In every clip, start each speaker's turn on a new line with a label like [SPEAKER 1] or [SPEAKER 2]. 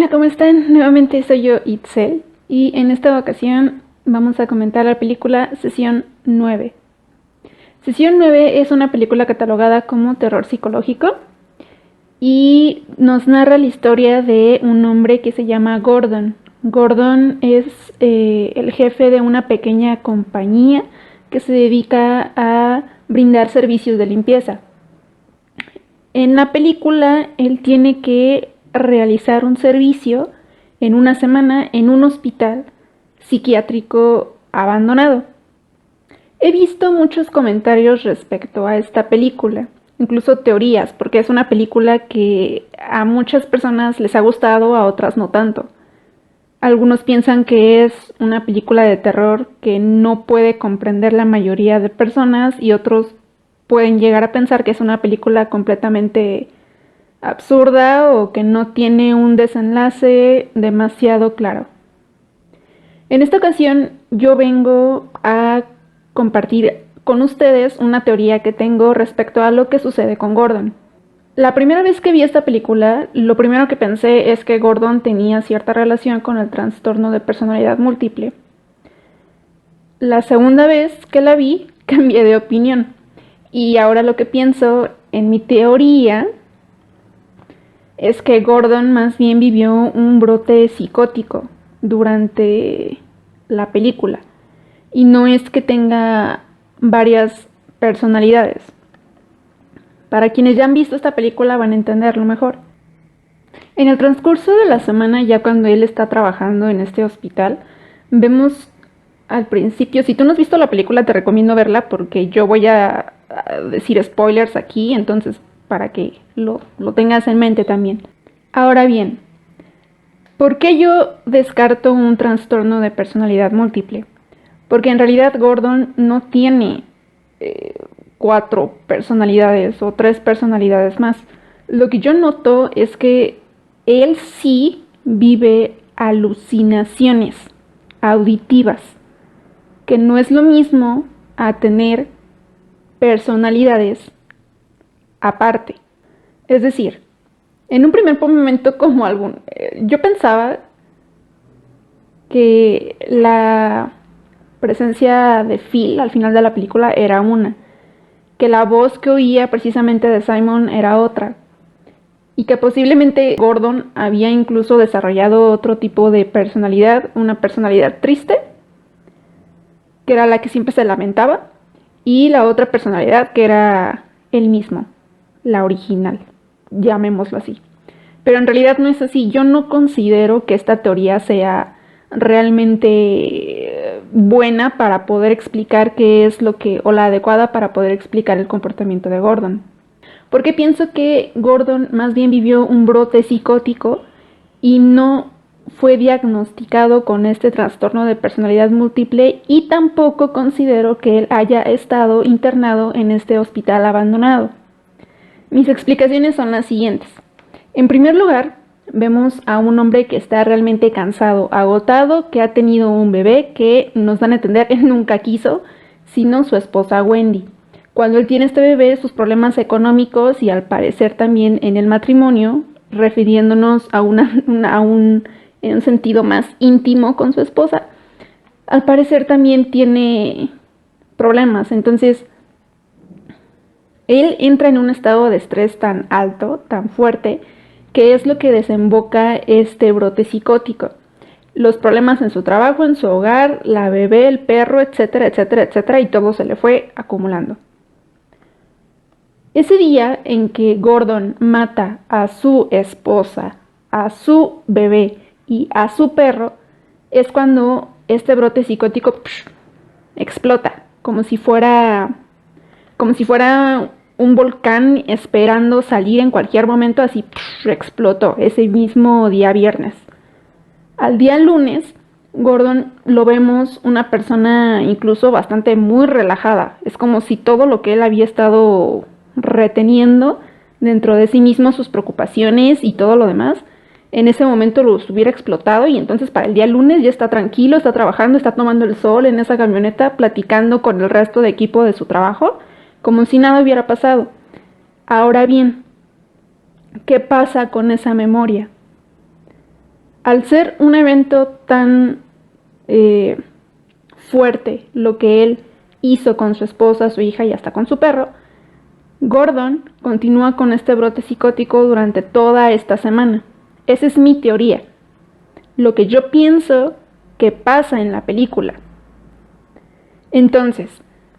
[SPEAKER 1] Hola, ¿cómo están? Nuevamente soy yo, Itzel, y en esta ocasión vamos a comentar la película Sesión 9. Sesión 9 es una película catalogada como terror psicológico y nos narra la historia de un hombre que se llama Gordon. Gordon es el jefe de una pequeña compañía que se dedica a brindar servicios de limpieza. En la película él tiene que realizar un servicio en una semana en un hospital psiquiátrico abandonado. He visto muchos comentarios respecto a esta película, incluso teorías, porque es una película que a muchas personas les ha gustado, a otras no tanto. Algunos piensan que es una película de terror que no puede comprender la mayoría de personas y otros pueden llegar a pensar que es una película completamente absurda o que no tiene un desenlace demasiado claro. En esta ocasión yo vengo a compartir con ustedes una teoría que tengo respecto a lo que sucede con Gordon. La primera vez que vi esta película, lo primero que pensé es que Gordon tenía cierta relación con el trastorno de personalidad múltiple. La segunda vez que la vi, cambié de opinión. Y ahora lo que pienso en mi teoría es que Gordon más bien vivió un brote psicótico durante la película. Y no es que tenga varias personalidades. Para quienes ya han visto esta película van a entenderlo mejor. En el transcurso de la semana, ya cuando él está trabajando en este hospital, vemos al principio, si tú no has visto la película te recomiendo verla porque yo voy a decir spoilers aquí, entonces para que lo tengas en mente también. Ahora bien, ¿por qué yo descarto un trastorno de personalidad múltiple? Porque en realidad Gordon no tiene 4 personalidades o 3 personalidades más. Lo que yo noto es que él sí vive alucinaciones auditivas, que no es lo mismo a tener personalidades aparte. Es decir, en un primer momento yo pensaba que la presencia de Phil al final de la película era una, que la voz que oía precisamente de Simon era otra, y que posiblemente Gordon había incluso desarrollado otro tipo de personalidad, una personalidad triste, que era la que siempre se lamentaba, y la otra personalidad que era él mismo, la original, llamémoslo así. Pero en realidad no es así. Yo no considero que esta teoría sea realmente buena para poder explicar qué es lo que, o la adecuada para poder explicar el comportamiento de Gordon. Porque pienso que Gordon más bien vivió un brote psicótico y no fue diagnosticado con este trastorno de personalidad múltiple, y tampoco considero que él haya estado internado en este hospital abandonado. Mis explicaciones son las siguientes. En primer lugar, vemos a un hombre que está realmente cansado, agotado, que ha tenido un bebé que nos dan a entender él nunca quiso, sino su esposa Wendy. Cuando él tiene este bebé, sus problemas económicos y al parecer también en el matrimonio, refiriéndonos a en un sentido más íntimo con su esposa, al parecer también tiene problemas. Entonces, él entra en un estado de estrés tan alto, tan fuerte, que es lo que desemboca este brote psicótico. Los problemas en su trabajo, en su hogar, la bebé, el perro, etcétera, etcétera, etcétera, y todo se le fue acumulando. Ese día en que Gordon mata a su esposa, a su bebé y a su perro, es cuando este brote psicótico explota, como si fuera un volcán esperando salir en cualquier momento. Así explotó ese mismo día viernes. Al día lunes, Gordon lo vemos una persona incluso bastante muy relajada. Es como si todo lo que él había estado reteniendo dentro de sí mismo, sus preocupaciones y todo lo demás, en ese momento los hubiera explotado, y entonces para el día lunes ya está tranquilo, está trabajando, está tomando el sol en esa camioneta, platicando con el resto de equipo de su trabajo, como si nada hubiera pasado. Ahora bien, ¿qué pasa con esa memoria? Al ser un evento tan fuerte lo que él hizo con su esposa, su hija y hasta con su perro, Gordon continúa con este brote psicótico durante toda esta semana. Esa es mi teoría. Lo que yo pienso que pasa en la película. Entonces,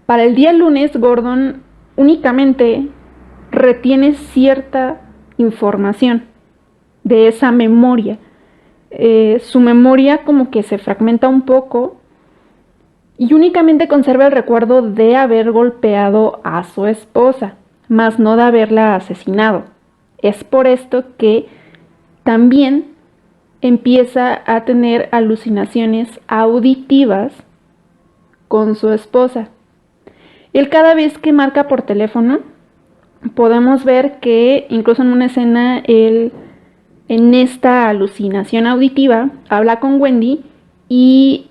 [SPEAKER 1] para el día lunes, Gordon únicamente retiene cierta información de esa memoria. Su memoria como que se fragmenta un poco y únicamente conserva el recuerdo de haber golpeado a su esposa, más no de haberla asesinado. Es por esto que también empieza a tener alucinaciones auditivas con su esposa. Él cada vez que marca por teléfono, podemos ver que incluso en una escena, él en esta alucinación auditiva habla con Wendy y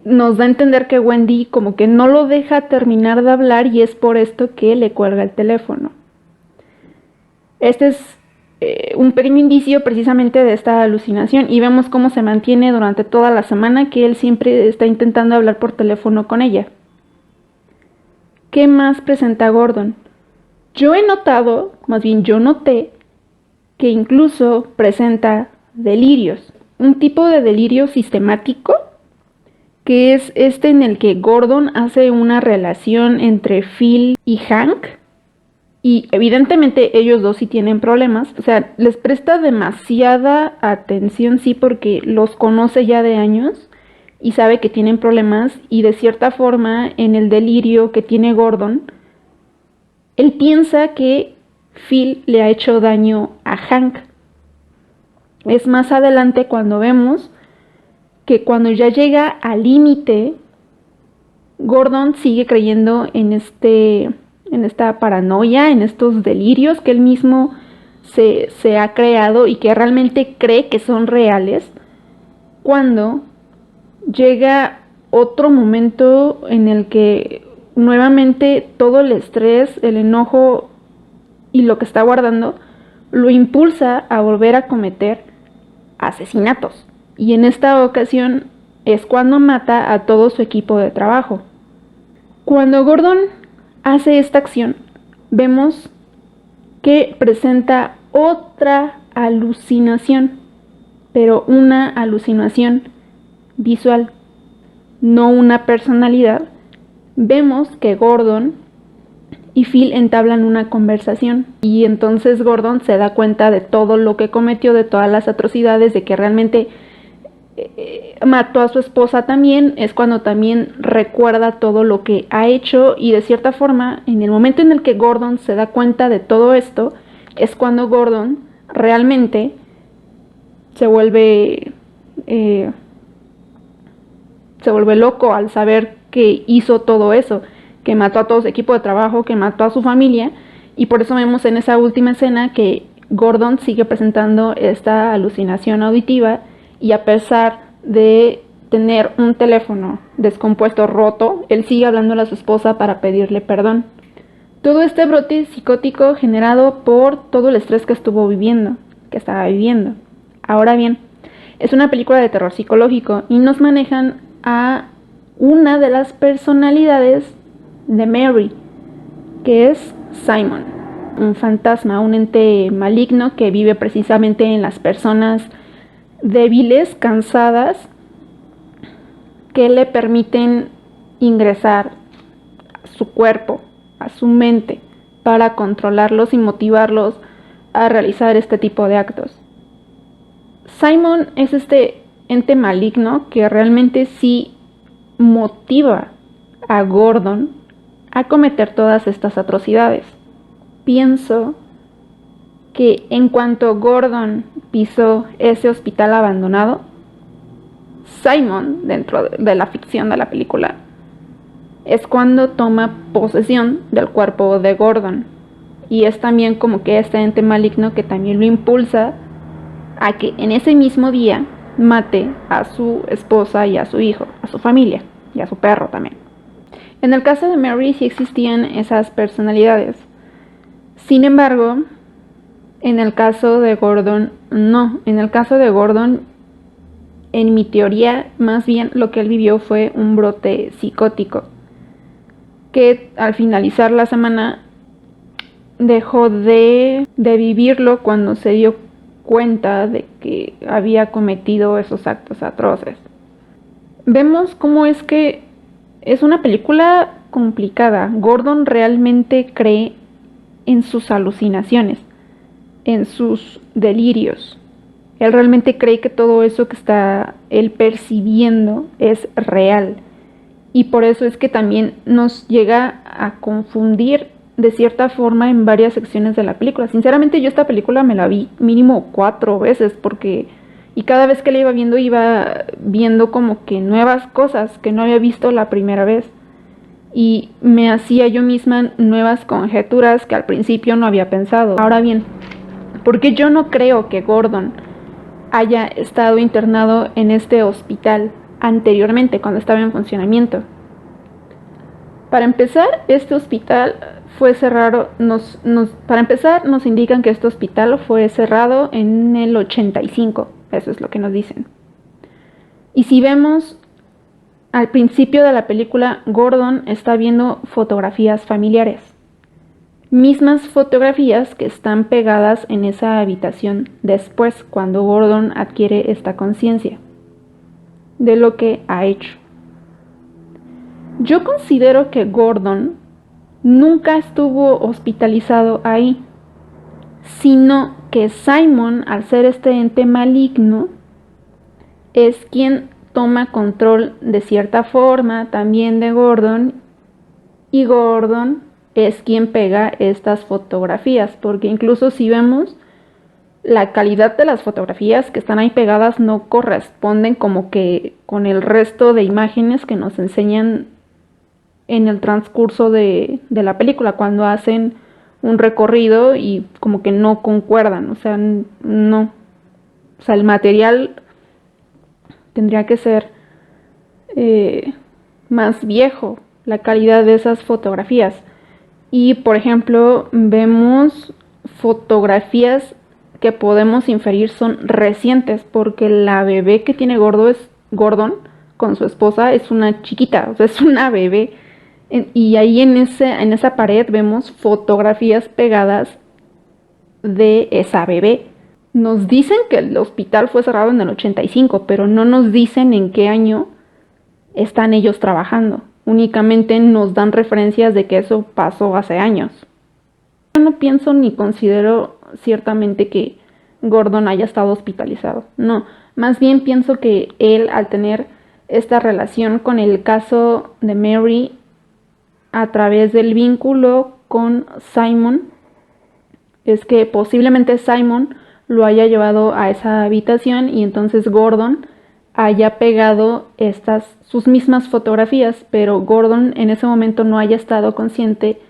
[SPEAKER 1] nos da a entender que Wendy como que no lo deja terminar de hablar y es por esto que le cuelga el teléfono. Este es un pequeño indicio precisamente de esta alucinación y vemos cómo se mantiene durante toda la semana, que él siempre está intentando hablar por teléfono con ella. ¿Qué más presenta Gordon? Yo noté que incluso presenta delirios, un tipo de delirio sistemático que es este en el que Gordon hace una relación entre Phil y Hank y evidentemente ellos dos sí tienen problemas, o sea, les presta demasiada atención, sí, porque los conoce ya de años y sabe que tienen problemas y de cierta forma en el delirio que tiene Gordon, él piensa que Phil le ha hecho daño a Hank. Es más adelante cuando vemos que cuando ya llega al límite, Gordon sigue creyendo en esta paranoia, en estos delirios que él mismo se ha creado y que realmente cree que son reales, cuando llega otro momento en el que nuevamente todo el estrés, el enojo y lo que está guardando lo impulsa a volver a cometer asesinatos. Y en esta ocasión es cuando mata a todo su equipo de trabajo. Cuando Gordon hace esta acción, vemos que presenta otra alucinación, pero una alucinación visual, no una personalidad. Vemos que Gordon y Phil entablan una conversación y entonces Gordon se da cuenta de todo lo que cometió, de todas las atrocidades, de que realmente mató a su esposa también. Es cuando también recuerda todo lo que ha hecho y de cierta forma en el momento en el que Gordon se da cuenta de todo esto es cuando Gordon realmente se vuelve loco al saber que hizo todo eso, que mató a todo su equipo de trabajo, que mató a su familia, y por eso vemos en esa última escena que Gordon sigue presentando esta alucinación auditiva y a pesar de tener un teléfono descompuesto, roto, él sigue hablándole a su esposa para pedirle perdón. Todo este brote psicótico generado por todo el estrés que estaba viviendo. Ahora bien, es una película de terror psicológico y nos manejan a una de las personalidades de Mary, que es Simon, un fantasma, un ente maligno que vive precisamente en las personas débiles, cansadas, que le permiten ingresar a su cuerpo, a su mente, para controlarlos y motivarlos a realizar este tipo de actos. Simon es este ente maligno que realmente sí motiva a Gordon a cometer todas estas atrocidades. Pienso que en cuanto Gordon pisó ese hospital abandonado, Simon, dentro de la ficción de la película, es cuando toma posesión del cuerpo de Gordon. Y es también como que este ente maligno que también lo impulsa a que en ese mismo día mate a su esposa y a su hijo, a su familia y a su perro también. En el caso de Mary sí existían esas personalidades. Sin embargo, en el caso de Gordon no. En el caso de Gordon en mi teoría, más bien lo que él vivió fue un brote psicótico, que al finalizar la semana dejó de vivirlo cuando se dio cuenta de que había cometido esos actos atroces. Vemos cómo es que es una película complicada. Gordon realmente cree en sus alucinaciones, en sus delirios. Él realmente cree que todo eso que está él percibiendo es real. Y por eso es que también nos llega a confundir de cierta forma en varias secciones de la película. Sinceramente yo esta película me la vi mínimo 4 veces y cada vez que la iba viendo como que nuevas cosas que no había visto la primera vez. Y me hacía yo misma nuevas conjeturas que al principio no había pensado. Ahora bien, ¿por qué yo no creo que Gordon haya estado internado en este hospital anteriormente, cuando estaba en funcionamiento? Para empezar, este hospital fue cerrado, para empezar nos indican que este hospital fue cerrado en el 85, eso es lo que nos dicen. Y si vemos al principio de la película, Gordon está viendo fotografías familiares, mismas fotografías que están pegadas en esa habitación después, cuando Gordon adquiere esta conciencia de lo que ha hecho. Yo considero que Gordon nunca estuvo hospitalizado ahí, sino que Simon, al ser este ente maligno, es quien toma control de cierta forma también de Gordon, y Gordon es quien pega estas fotografías, porque incluso si vemos la calidad de las fotografías que están ahí pegadas no corresponden como que con el resto de imágenes que nos enseñan en el transcurso de la película, cuando hacen un recorrido y como que no concuerdan, o sea, no, o sea, el material tendría que ser más viejo, la calidad de esas fotografías. Y por ejemplo, vemos fotografías que podemos inferir son recientes, porque la bebé que tiene Gordon con su esposa es una chiquita, o sea, es una bebé. Y ahí en esa pared vemos fotografías pegadas de esa bebé. Nos dicen que el hospital fue cerrado en el 85, pero no nos dicen en qué año están ellos trabajando. Únicamente nos dan referencias de que eso pasó hace años. Yo no pienso ni considero ciertamente que Gordon haya estado hospitalizado. No, más bien pienso que él, al tener esta relación con el caso de Mary a través del vínculo con Simon, es que posiblemente Simon lo haya llevado a esa habitación y entonces Gordon haya pegado sus mismas fotografías, pero Gordon en ese momento no haya estado consciente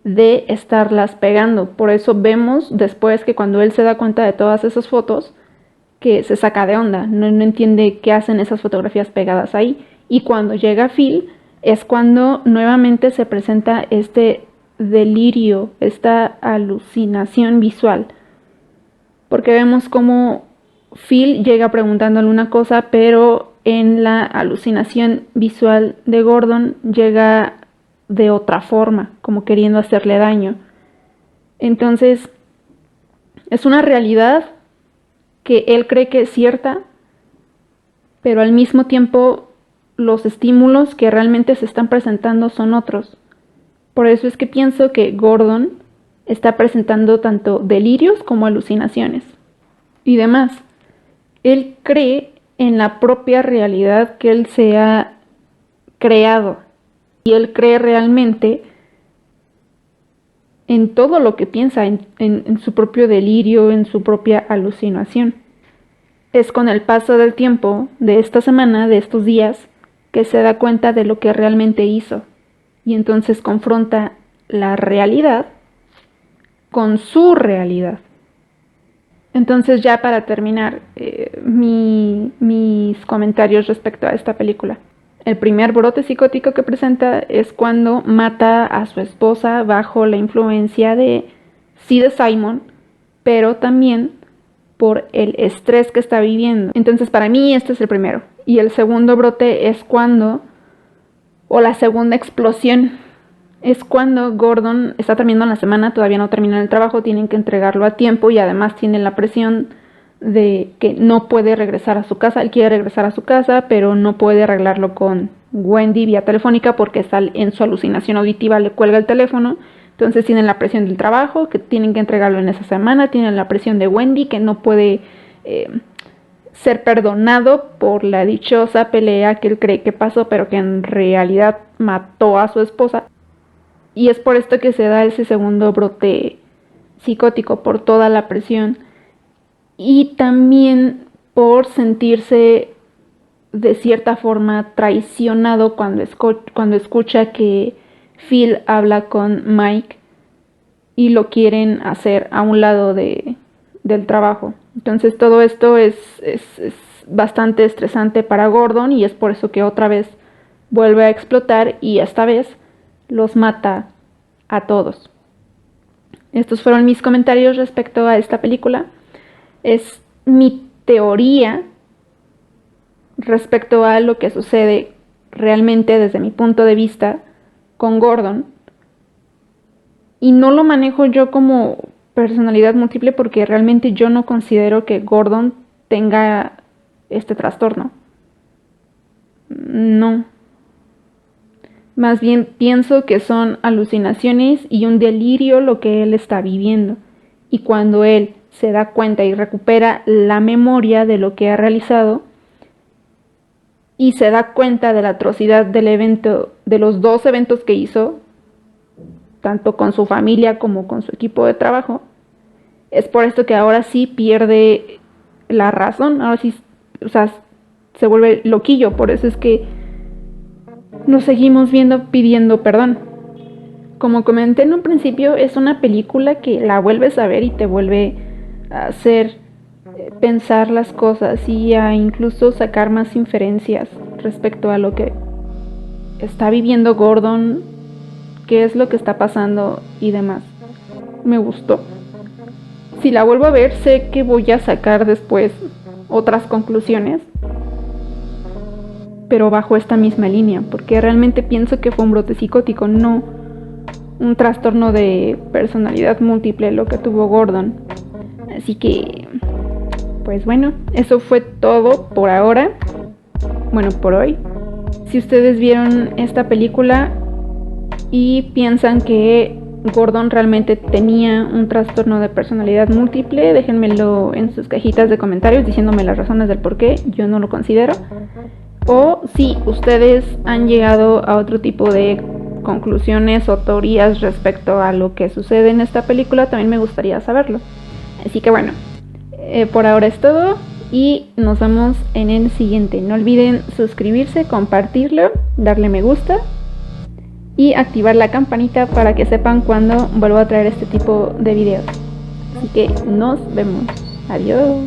[SPEAKER 1] de estarlas pegando. Por eso vemos después que cuando él se da cuenta de todas esas fotos, que se saca de onda, no entiende qué hacen esas fotografías pegadas ahí. Y cuando llega Phil es cuando nuevamente se presenta este delirio, esta alucinación visual, porque vemos como Phil llega preguntándole una cosa, pero en la alucinación visual de Gordon llega de otra forma, como queriendo hacerle daño. Entonces, es una realidad que él cree que es cierta, pero al mismo tiempo los estímulos que realmente se están presentando son otros. Por eso es que pienso que Gordon está presentando tanto delirios como alucinaciones y demás. Él cree en la propia realidad que él se ha creado y él cree realmente en todo lo que piensa, en su propio delirio, en su propia alucinación. Es con el paso del tiempo, de esta semana, de estos días, que se da cuenta de lo que realmente hizo y entonces confronta la realidad con su realidad. Entonces, ya para terminar mis comentarios respecto a esta película. El primer brote psicótico que presenta es cuando mata a su esposa bajo la influencia de Simon, pero también por el estrés que está viviendo. Entonces para mí este es el primero. Y el segundo brote es cuando, o la segunda explosión, es cuando Gordon está terminando la semana, todavía no termina el trabajo, tienen que entregarlo a tiempo y además tiene la presión de que no puede regresar a su casa. Él quiere regresar a su casa, pero no puede arreglarlo con Wendy vía telefónica porque está en su alucinación auditiva, le cuelga el teléfono. Entonces tienen la presión del trabajo, que tienen que entregarlo en esa semana, tienen la presión de Wendy, que no puede ser perdonado por la dichosa pelea que él cree que pasó, pero que en realidad mató a su esposa. Y es por esto que se da ese segundo brote psicótico, por toda la presión. Y también por sentirse de cierta forma traicionado cuando escucha que Phil habla con Mike y lo quieren hacer a un lado del trabajo. Entonces todo esto es bastante estresante para Gordon y es por eso que otra vez vuelve a explotar y esta vez los mata a todos. Estos fueron mis comentarios respecto a esta película. Es mi teoría respecto a lo que sucede realmente desde mi punto de vista con Gordon. Y no lo manejo yo como personalidad múltiple porque realmente yo no considero que Gordon tenga este trastorno. No. Más bien pienso que son alucinaciones y un delirio lo que él está viviendo. Y cuando él se da cuenta y recupera la memoria de lo que ha realizado y se da cuenta de la atrocidad del evento, de los dos eventos que hizo, tanto con su familia como con su equipo de trabajo, es por esto que ahora sí pierde la razón, ahora sí, o sea, se vuelve loquillo. Por eso es que nos seguimos viendo pidiendo perdón. Como comenté en un principio, es una película que la vuelves a ver y te vuelve a hacer pensar las cosas y a incluso sacar más inferencias respecto a lo que está viviendo Gordon, qué es lo que está pasando y demás. Me gustó. Si la vuelvo a ver, sé que voy a sacar después otras conclusiones, pero bajo esta misma línea, porque realmente pienso que fue un brote psicótico, no un trastorno de personalidad múltiple lo que tuvo Gordon. Así que, pues bueno, eso fue todo por ahora. Bueno, por hoy. Si ustedes vieron esta película y piensan que Gordon realmente tenía un trastorno de personalidad múltiple, déjenmelo en sus cajitas de comentarios diciéndome las razones del por qué. Yo no lo considero. O si ustedes han llegado a otro tipo de conclusiones o teorías respecto a lo que sucede en esta película, también me gustaría saberlo. Así que bueno, por ahora es todo y nos vemos en el siguiente. No olviden suscribirse, compartirlo, darle me gusta y activar la campanita para que sepan cuando vuelvo a traer este tipo de videos. Así que nos vemos. Adiós.